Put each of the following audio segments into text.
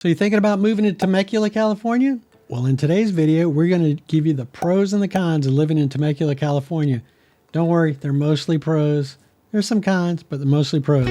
So you thinking about moving to Temecula, California? Well, in today's video, we're going to give you the pros and the cons of living in Temecula, California. Don't worry, they're mostly pros. There's some cons, but they're mostly pros.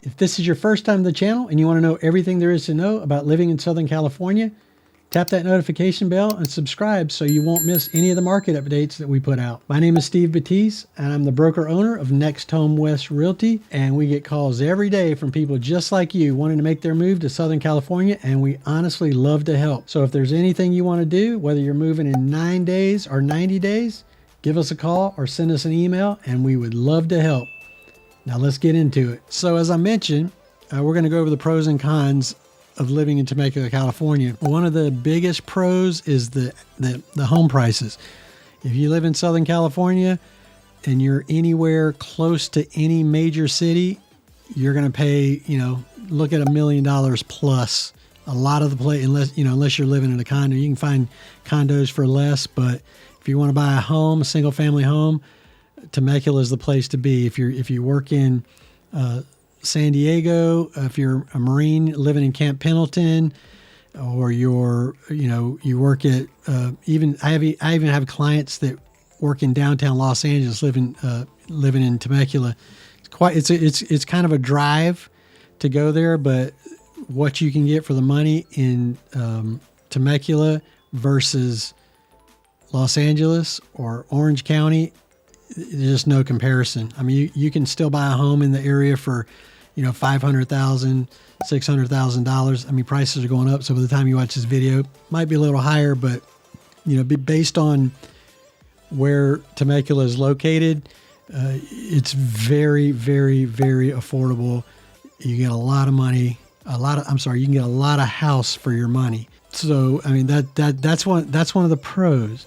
If this is your first time to the channel and you want to know everything there is to know about living in Southern California, tap that notification bell and subscribe so you won't miss any of the market updates that we put out. My name is Steve Batiste, and I'm the broker owner of Next Home West Realty, and we get calls every day from people just like you wanting to make their move to Southern California, and we honestly love to help. So if there's anything you want to do, whether you're moving in 9 days or 90 days, give us a call or send us an email, and we would love to help. Now let's get into it. So as I mentioned, we're going to go over the pros and cons of living in Temecula, California. One of the biggest pros is the home prices. If you live in Southern California and you're anywhere close to any major city, you're going to pay, look at $1 million plus. A lot of the place, unless you're living in a condo, you can find condos for less. But if you want to buy a home, a single family home, Temecula is the place to be. If you work in San Diego, if you're a Marine living in Camp Pendleton, or you work at I even have clients that work in downtown Los Angeles living in Temecula. It's kind of a drive to go there, but what you can get for the money in Temecula versus Los Angeles or Orange County, there's just no comparison. I mean, you can still buy a home in the area for $500,000, $600,000. I mean, prices are going up. So by the time you watch this video, it might be a little higher, but based on where Temecula is located, it's very, very, very affordable. You get a lot of money, you can get a lot of house for your money. So, I mean, that's one of the pros.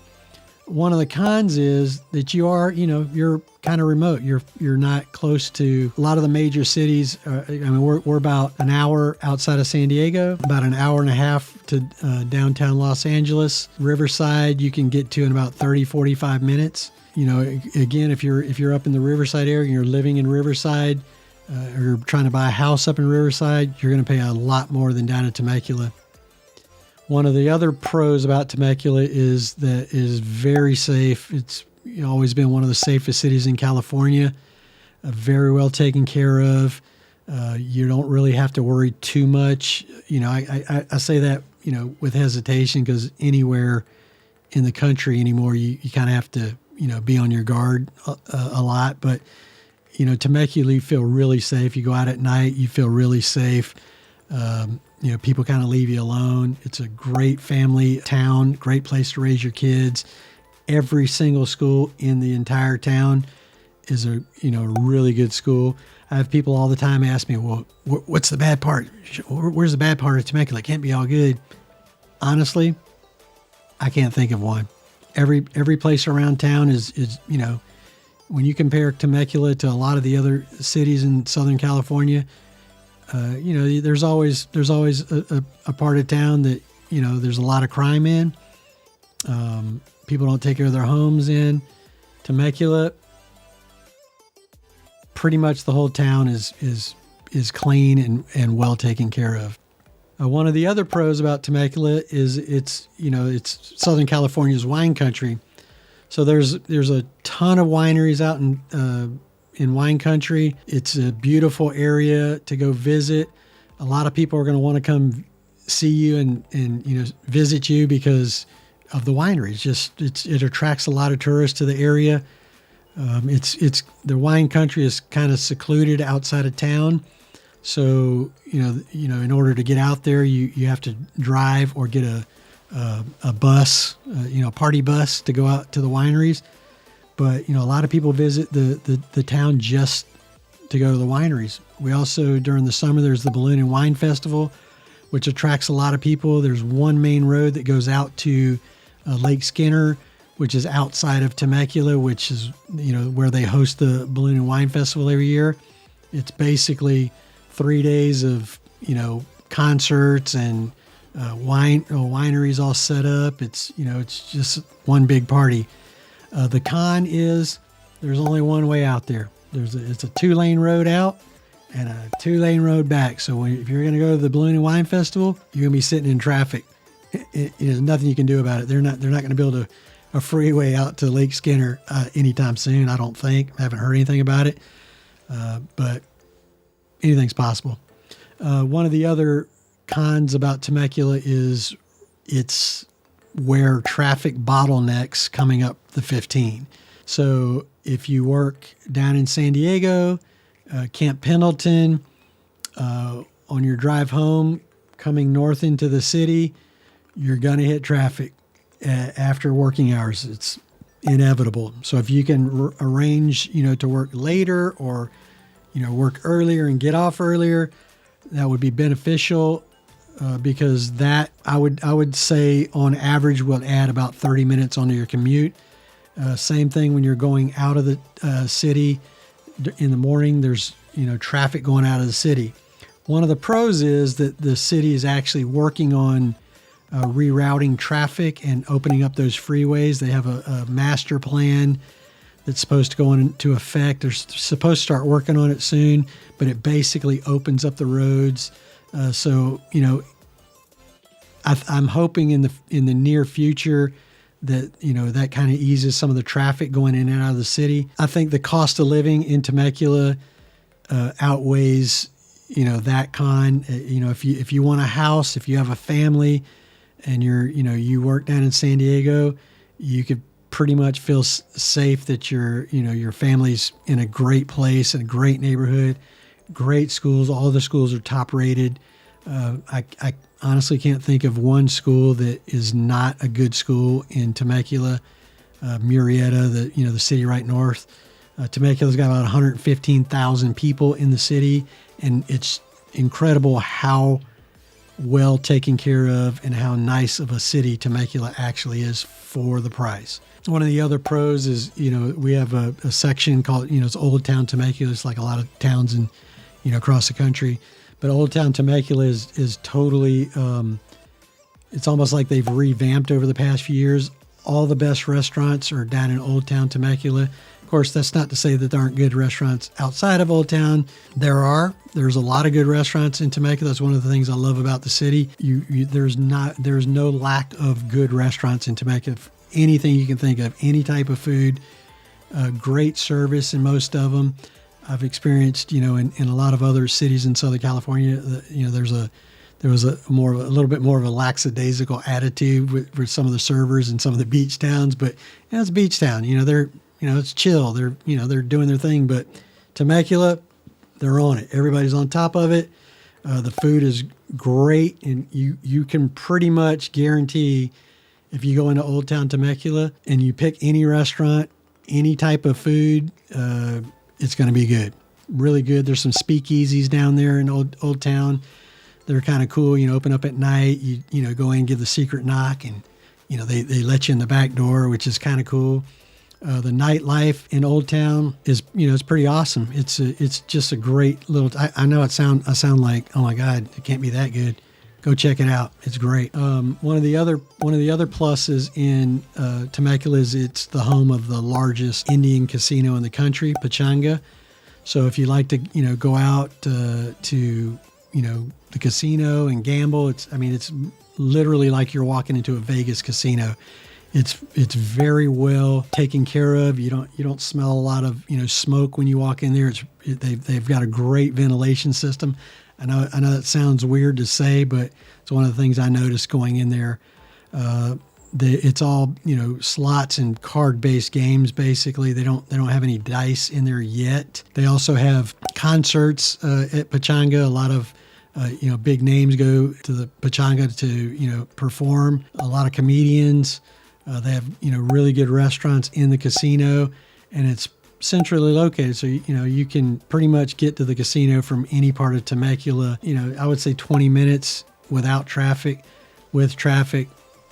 One of the cons is that you're kind of remote. You're not close to a lot of the major cities. We're about an hour outside of San Diego, about an hour and a half to downtown Los Angeles. Riverside, you can get to in about 30, 45 minutes. Again, if you're up in the Riverside area and you're living in Riverside, or you're trying to buy a house up in Riverside, you're going to pay a lot more than down in Temecula. One of the other pros about Temecula is that it is very safe. It's always been one of the safest cities in California, very well taken care of. You don't really have to worry too much. I say that, with hesitation, because anywhere in the country anymore, you kind of have to, be on your guard a lot. But, Temecula, you feel really safe. You go out at night, you feel really safe. People kind of leave you alone. It's a great family town, great place to raise your kids. Every single school in the entire town is a really good school. I have people all the time ask me, well, what's the bad part? Where's the bad part of Temecula? It can't be all good. Honestly, I can't think of one. Every place around town is when you compare Temecula to a lot of the other cities in Southern California, there's always a part of town that, there's a lot of crime in. People don't take care of their homes in. Temecula, pretty much the whole town is clean and well taken care of. One of the other pros about Temecula is it's Southern California's wine country. So there's a ton of wineries out in wine country. It's a beautiful area to go visit. A lot of people are going to want to come see you and visit you because of the wineries. It attracts a lot of tourists to the area. It's the wine country is kind of secluded outside of town. So, in order to get out there, you have to drive or get a bus, a party bus to go out to the wineries. But, a lot of people visit the town just to go to the wineries. We also, during the summer, there's the Balloon and Wine Festival, which attracts a lot of people. There's one main road that goes out to Lake Skinner, which is outside of Temecula, which is, where they host the Balloon and Wine Festival every year. It's basically 3 days of, concerts and wineries all set up. It's just one big party. The con is there's only one way out there. It's a 2-lane road out and a 2-lane road back. So if you're going to go to the Balloon and Wine Festival, you're going to be sitting in traffic. There's nothing you can do about it. They're not going to build a freeway out to Lake Skinner anytime soon. I don't think. I haven't heard anything about it, but anything's possible. One of the other cons about Temecula is it's where traffic bottlenecks coming up the 15. So if you work down in San Diego, Camp Pendleton, on your drive home coming north into the city, you're going to hit traffic after working hours. It's inevitable. So if you can arrange, to work later or, work earlier and get off earlier, that would be beneficial. Because that I would say on average will add about 30 minutes onto your commute. Same thing when you're going out of the city in the morning. There's traffic going out of the city. One of the pros is that the city is actually working on rerouting traffic and opening up those freeways. They have a master plan that's supposed to go into effect. They're supposed to start working on it soon, but it basically opens up the roads. So I'm hoping in the near future that that kind of eases some of the traffic going in and out of the city. I think the cost of living in Temecula outweighs that con. If you want a house, if you have a family, and you work down in San Diego, you could pretty much feel safe that your family's in a great place, in a great neighborhood. Great schools. All the schools are top rated. I honestly can't think of one school that is not a good school in Temecula. Murrieta, the city right north. Temecula's got about 115,000 people in the city, and it's incredible how well taken care of and how nice of a city Temecula actually is for the price. One of the other pros is, we have a section called, it's Old Town Temecula. It's like a lot of towns in across the country, but Old Town Temecula is totally, it's almost like they've revamped over the past few years. All the best restaurants are down in Old Town Temecula. Of course, that's not to say that there aren't good restaurants outside of Old Town. There's a lot of good restaurants in Temecula. That's one of the things I love about the city. There's no lack of good restaurants in Temecula. Anything you can think of, any type of food, great service in most of them. I've experienced, in a lot of other cities in Southern California, there was a little bit more of a lackadaisical attitude with some of the servers in some of the beach towns, but it's a beach town. It's chill. They're doing their thing, but Temecula, they're on it. Everybody's on top of it. The food is great, and you can pretty much guarantee if you go into Old Town Temecula and you pick any restaurant, any type of food, it's going to be good. Really good. There's some speakeasies down there in Old Town. They're kind of cool. Open up at night. You go in and give the secret knock, and they let you in the back door, which is kind of cool. The nightlife in Old Town is it's pretty awesome. It's just a great little. I know I sound like, oh my God, it can't be that good. Go check it out. It's great. One of the other pluses in Temecula is it's the home of the largest Indian casino in the country, Pachanga. So if you like to go out to the casino and gamble, it's literally like you're walking into a Vegas casino. It's very well taken care of. You don't smell a lot of smoke when you walk in there. They've got a great ventilation system. I know that sounds weird to say, but it's one of the things I noticed going in there. It's all slots and card-based games. Basically, they don't have any dice in there yet. They also have concerts at Pachanga. A lot of big names go to the Pachanga to perform. A lot of comedians. They have really good restaurants in the casino, and it's centrally located, so you can pretty much get to the casino from any part of Temecula. I would say 20 minutes without traffic. With traffic,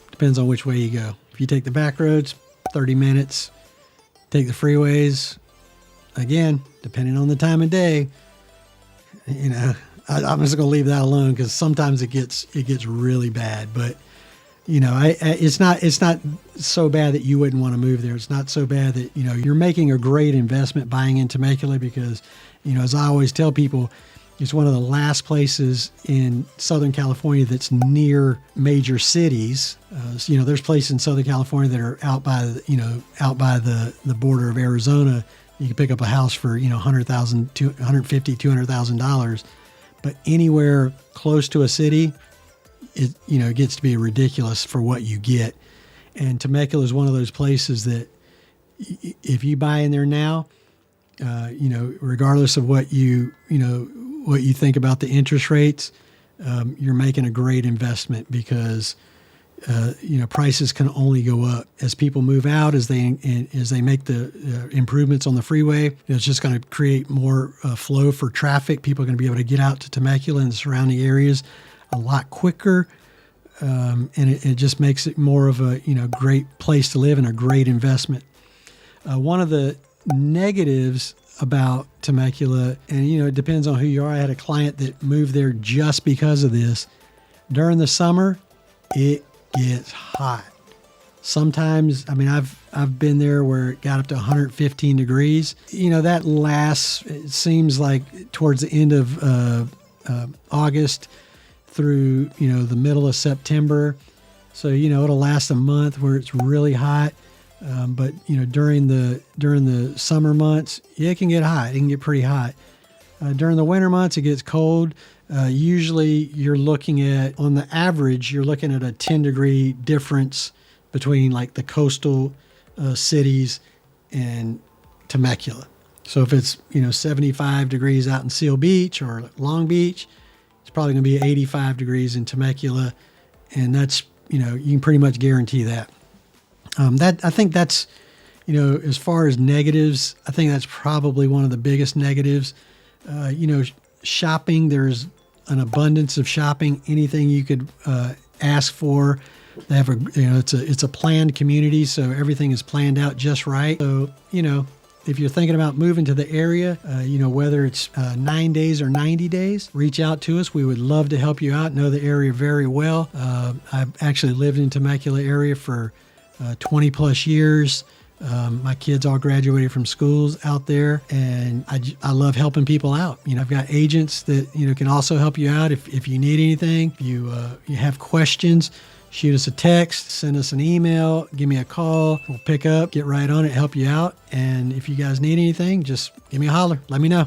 depends on which way you go. If you take the back roads, 30 minutes. Take the freeways, again, depending on the time of day. I'm just gonna leave that alone because sometimes it gets really bad. But It's not so bad that you wouldn't want to move there. It's not so bad that, you're making a great investment buying in Temecula because, as I always tell people, it's one of the last places in Southern California that's near major cities. There's places in Southern California that are out by the border of Arizona. You can pick up a house for, $100,000, $150,000, $200,000. But anywhere close to a city, it gets to be ridiculous for what you get. And Temecula is one of those places that if you buy in there now, regardless of what you think about the interest rates, you're making a great investment because, prices can only go up as people move out, as they make the improvements on the freeway. It's just going to create more flow for traffic. People are going to be able to get out to Temecula and the surrounding areas a lot quicker. And it just makes it more of a, great place to live and a great investment. One of the negatives about Temecula, and, it depends on who you are. I had a client that moved there just because of this. During the summer, it gets hot. Sometimes, I've been there where it got up to 115 degrees. That lasts, it seems like towards the end of August through, the middle of September. So, it'll last a month where it's really hot. But during the summer months, it can get hot. It can get pretty hot. During the winter months, it gets cold. Usually you're looking at, on the average, you're looking at a 10-degree difference between like the coastal cities and Temecula. So if it's, 75 degrees out in Seal Beach or Long Beach, it's probably going to be 85 degrees in Temecula. And that's, you can pretty much guarantee that. I think that's, as far as negatives, I think that's probably one of the biggest negatives. Shopping, there's an abundance of shopping, anything you could ask for. They have it's a planned community, so everything is planned out just right. So, if you're thinking about moving to the area, whether it's 9 days or 90 days, reach out to us. We would love to help you out, know the area very well. I've actually lived in Temecula area for 20 plus years. My kids all graduated from schools out there, and I love helping people out. I've got agents that, can also help you out if you need anything. If you have questions, shoot us a text, send us an email, give me a call. We'll pick up, get right on it, help you out. And if you guys need anything, just give me a holler. Let me know.